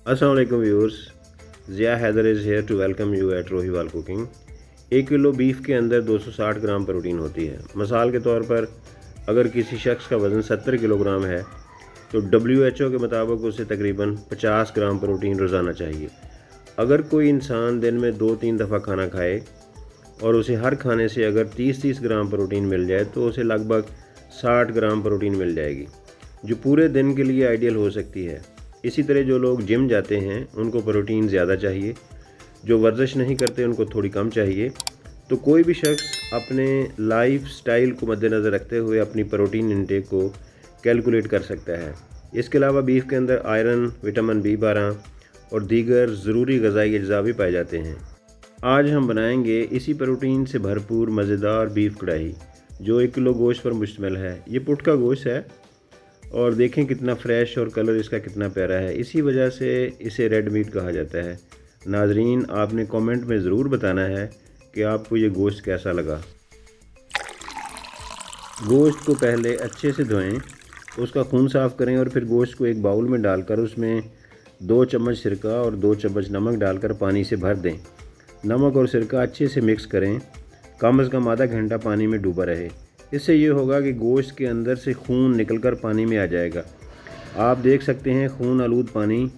अस्सलाम वालेकुम viewers, Zia Haider is here to welcome you at Rohiwal cooking. 1 kilo beef के अंदर 260 ग्राम प्रोटीन होती है। मिसाल के तौर पर अगर किसी शख्स का वज़न 70 किलोग्राम है तो WHO के मुताबिक उसे तकरीबन 50 ग्राम प्रोटीन रोज़ाना चाहिए। अगर कोई इंसान दिन में 2-3 दफ़ा खाना खाए और उसे हर खाने से अगर 30-30 ग्राम प्रोटीन मिल जाए तो उसे लगभग 60 ग्राम प्रोटीन मिल जाएगी, जो पूरे दिन के लिए आइडियल हो सकती है। इसी तरह जो लोग जिम जाते हैं उनको प्रोटीन ज़्यादा चाहिए, जो वर्जिश नहीं करते उनको थोड़ी कम चाहिए। तो कोई भी शख्स अपने लाइफ स्टाइल को मद्देनज़र रखते हुए अपनी प्रोटीन इंटेक को कैलकुलेट कर सकता है। इसके अलावा बीफ के अंदर आयरन, विटामिन B12 और दीगर ज़रूरी ग़िज़ाई अज्जा भी पाए जाते हैं। आज हम बनाएंगे इसी प्रोटीन से भरपूर मज़ेदार बीफ कढ़ाई, जो 1 किलो गोश्त पर मुश्तमिल है। ये पुट का गोश्त है और देखें कितना फ़्रेश और कलर इसका कितना प्यारा है। इसी वजह से इसे रेड मीट कहा जाता है। नाजरीन, आपने कमेंट में ज़रूर बताना है कि आपको ये गोश्त कैसा लगा। गोश्त को पहले अच्छे से धोएं, उसका खून साफ़ करें और फिर गोश्त को एक बाउल में डालकर उसमें 2 चम्मच सिरका और 2 चम्मच नमक डालकर पानी से भर दें। नमक और सिरका अच्छे से मिक्स करें, कम से कम आधा घंटा पानी में डूबा रहे। इससे ये होगा कि गोश्त के अंदर से खून निकलकर पानी में आ जाएगा। आप देख सकते हैं खून आलूद पानी।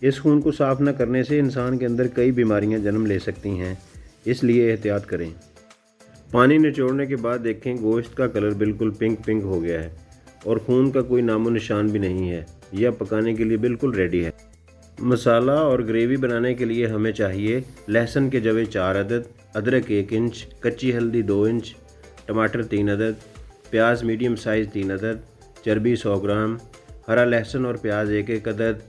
इस खून को साफ़ न करने से इंसान के अंदर कई बीमारियां जन्म ले सकती हैं, इसलिए एहतियात करें। पानी निचोड़ने के बाद देखें गोश्त का कलर बिल्कुल पिंक हो गया है और खून का कोई नामो निशान भी नहीं है। यह पकाने के लिए बिल्कुल रेडी है। मसाला और ग्रेवी बनाने के लिए हमें चाहिए लहसुन के जवे 4 अदद, अदरक 1 इंच, कच्ची हल्दी 2 इंच, टमाटर 3 अदद, प्याज मीडियम साइज़ 3 अदद, चर्बी 100 ग्राम, हरा लहसुन और प्याज 1-1 अदद,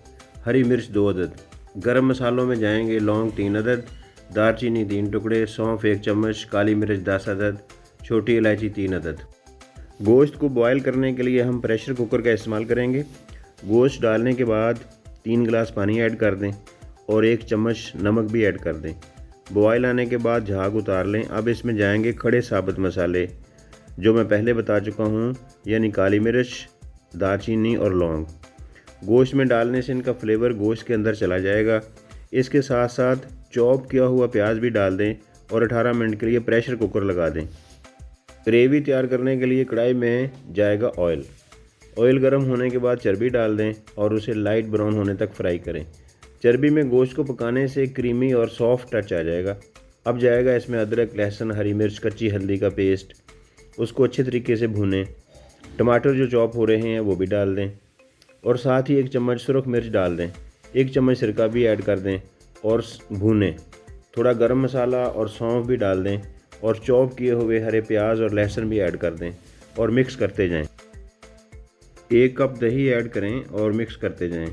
हरी मिर्च 2 अदद। गरम मसालों में जाएंगे लौंग 3 अदद, दालचीनी 3 टुकड़े, सौंफ 1 चम्मच, काली मिर्च 10 अदद, छोटी इलायची 3 अदद। गोश्त को बॉयल करने के लिए हम प्रेशर कुकर का इस्तेमाल करेंगे। गोश्त डालने के बाद 3 गिलास पानी ऐड कर दें और 1 चम्मच नमक भी ऐड कर दें। बॉयल आने के बाद झाग उतार लें। अब इसमें जाएंगे खड़े साबुत मसाले जो मैं पहले बता चुका हूँ, यानी काली मिर्च, दालचीनी और लौंग। गोश्त में डालने से इनका फ्लेवर गोश्त के अंदर चला जाएगा। इसके साथ साथ चॉप किया हुआ प्याज भी डाल दें और 18 मिनट के लिए प्रेशर कुकर लगा दें। ग्रेवी तैयार करने के लिए कढ़ाई में जाएगा ऑयल। ऑयल गर्म होने के बाद चर्बी डाल दें और उसे लाइट ब्राउन होने तक फ्राई करें। चर्बी में गोश्त को पकाने से क्रीमी और सॉफ्ट टच आ जाएगा। अब जाएगा इसमें अदरक, लहसुन, हरी मिर्च, कच्ची हल्दी का पेस्ट, उसको अच्छे तरीके से भूनें। टमाटर जो चॉप हो रहे हैं वो भी डाल दें और साथ ही 1 चम्मच सुरख मिर्च डाल दें। 1 चम्मच सिरका भी ऐड कर दें और भूनें। थोड़ा गरम मसाला और सौंफ भी डाल दें और चॉप किए हुए हरे प्याज और लहसुन भी ऐड कर दें और मिक्स करते जाएं। 1 कप दही ऐड करें और मिक्स करते जाएं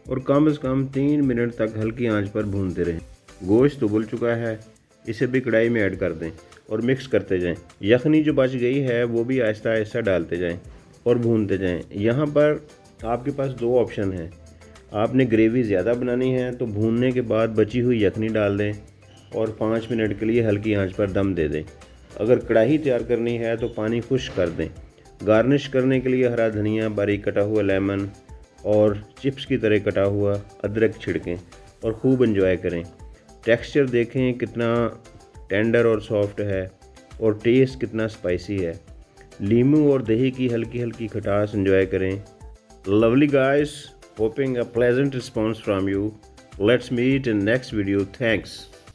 और कम से कम 3 मिनट तक हल्की आंच पर भूनते रहें। गोश्त उबल चुका है, इसे भी कढ़ाई में ऐड कर दें और मिक्स करते जाएं। यखनी जो बच गई है वो भी आहिस्ता आहिस्ता डालते जाएं और भूनते जाएं। यहाँ पर आपके पास 2 ऑप्शन हैं। आपने ग्रेवी ज़्यादा बनानी है तो भूनने के बाद बची हुई यखनी डाल दें और 5 मिनट के लिए हल्की आंच पर दम दे दें। अगर कढ़ाई तैयार करनी है तो पानी खुश्क कर दें। गार्निश करने के लिए हरा धनिया, बारीक कटा हुआ लेमन और चिप्स की तरह कटा हुआ अदरक छिड़कें और खूब एंजॉय करें। टेक्सचर देखें कितना टेंडर और सॉफ्ट है और टेस्ट कितना स्पाइसी है। लीमू और दही की हल्की हल्की खटास एंजॉय करें। Lovely guys, hoping a pleasant response from you. Let's meet in next video. Thanks.